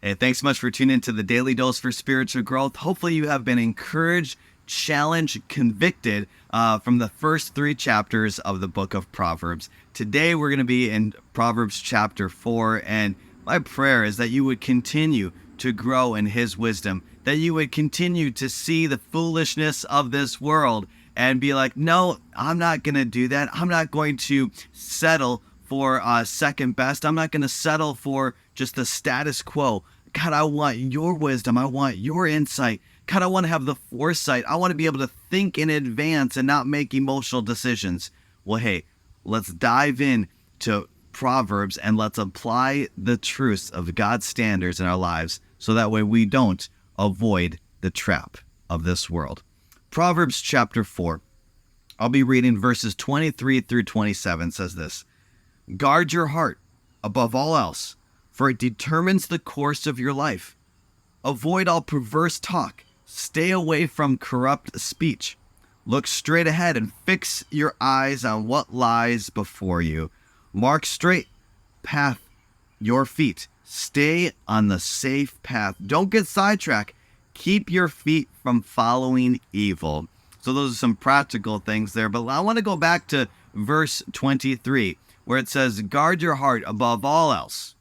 Hey, thanks so much for tuning into the Daily Dose for Spiritual Growth. Hopefully you have been encouraged, challenged, convicted from the first 3 chapters of the book of Proverbs. Today we're going to be in Proverbs chapter 4, and my prayer is that you would continue to grow in His wisdom, that you would continue to see the foolishness of this world and be like, no, I'm not going to do that. I'm not going to settle for second best. I'm not going to settle for just the status quo. God, I want your wisdom. I want your insight. God, I want to have the foresight. I want to be able to think in advance and not make emotional decisions. Well, hey, let's dive in to Proverbs and let's apply the truths of God's standards in our lives so that way we don't avoid the trap of this world. Proverbs chapter 4. I'll be reading verses 23 through 27 says this. Guard your heart above all else, for it determines the course of your life. Avoid all perverse talk. Stay away from corrupt speech. Look straight ahead and fix your eyes on what lies before you. Mark straight path your feet. Stay on the safe path. Don't get sidetracked. Keep your feet from following evil. So those are some practical things there. But I want to go back to verse 23, where it says, guard your heart above all else.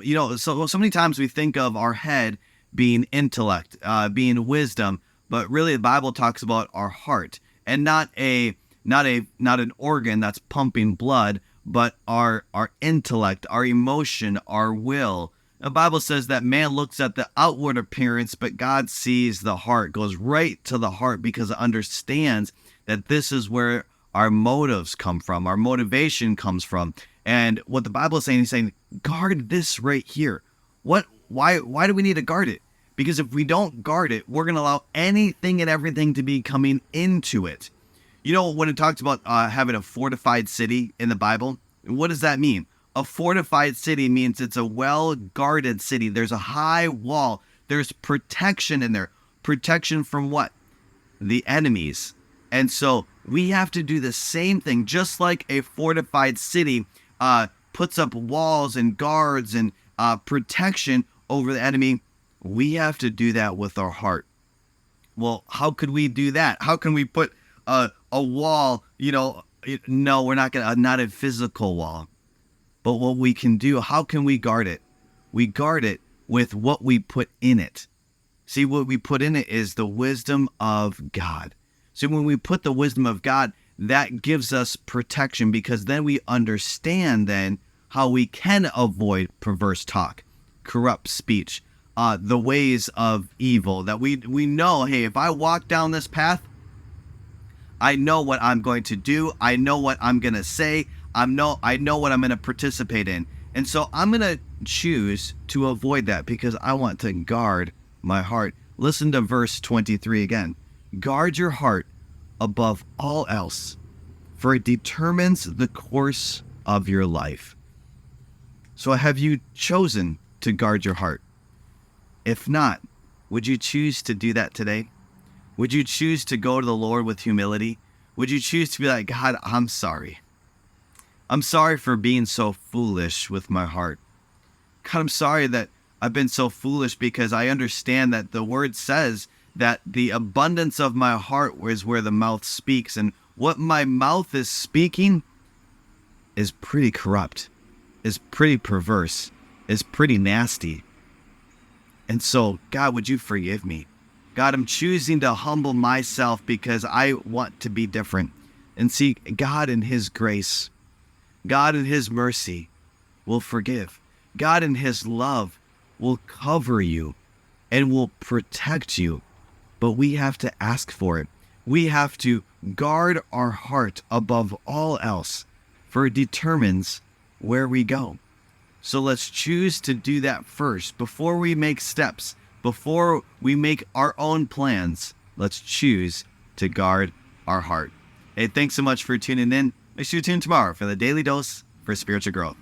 You know, so many times we think of our head being intellect, being wisdom, but really the Bible talks about our heart, and not an organ that's pumping blood, but our intellect, our emotion, our will. The Bible says that man looks at the outward appearance, but God sees the heart, goes right to the heart because it understands that this is where our motives come from, our motivation comes from. And what the Bible is saying, he's saying, guard this right here. Why do we need to guard it? Because if we don't guard it, we're going to allow anything and everything to be coming into it. You know, when it talks about having a fortified city in the Bible, what does that mean? A fortified city means it's a well-guarded city. There's a high wall. There's protection in there. Protection from what? The enemies. And so we have to do the same thing, just like a fortified city puts up walls and guards and protection over the enemy. We have to do that with our heart. Well, how could we do that? How can we put a wall, no, we're not going to, not a physical wall. But what we can do, how can we guard it? We guard it with what we put in it. See, what we put in it is the wisdom of God. So when we put the wisdom of God, that gives us protection, because then we understand then how we can avoid perverse talk, corrupt speech, the ways of evil, that we know, hey, if I walk down this path, I know what I'm going to do. I know what I'm going to say. I know what I'm going to participate in. And so I'm going to choose to avoid that because I want to guard my heart. Listen to verse 23 again. Guard your heart above all else, for it determines the course of your life. So have you chosen to guard your heart? If not, would you choose to do that today? Would you choose to go to the Lord with humility? Would you choose to be like, God, I'm sorry. I'm sorry for being so foolish with my heart. God, I'm sorry that I've been so foolish, because I understand that the word says that the abundance of my heart is where the mouth speaks. And what my mouth is speaking is pretty corrupt, is pretty perverse, is pretty nasty. And so, God, would you forgive me? God, I'm choosing to humble myself because I want to be different. And see, God in His grace, God in His mercy will forgive. God in His love will cover you and will protect you. But we have to ask for it. We have to guard our heart above all else, for it determines where we go. So let's choose to do that first. Before we make steps, before we make our own plans, let's choose to guard our heart. Hey, thanks so much for tuning in. Make sure you tune tomorrow for the Daily Dose for Spiritual Growth.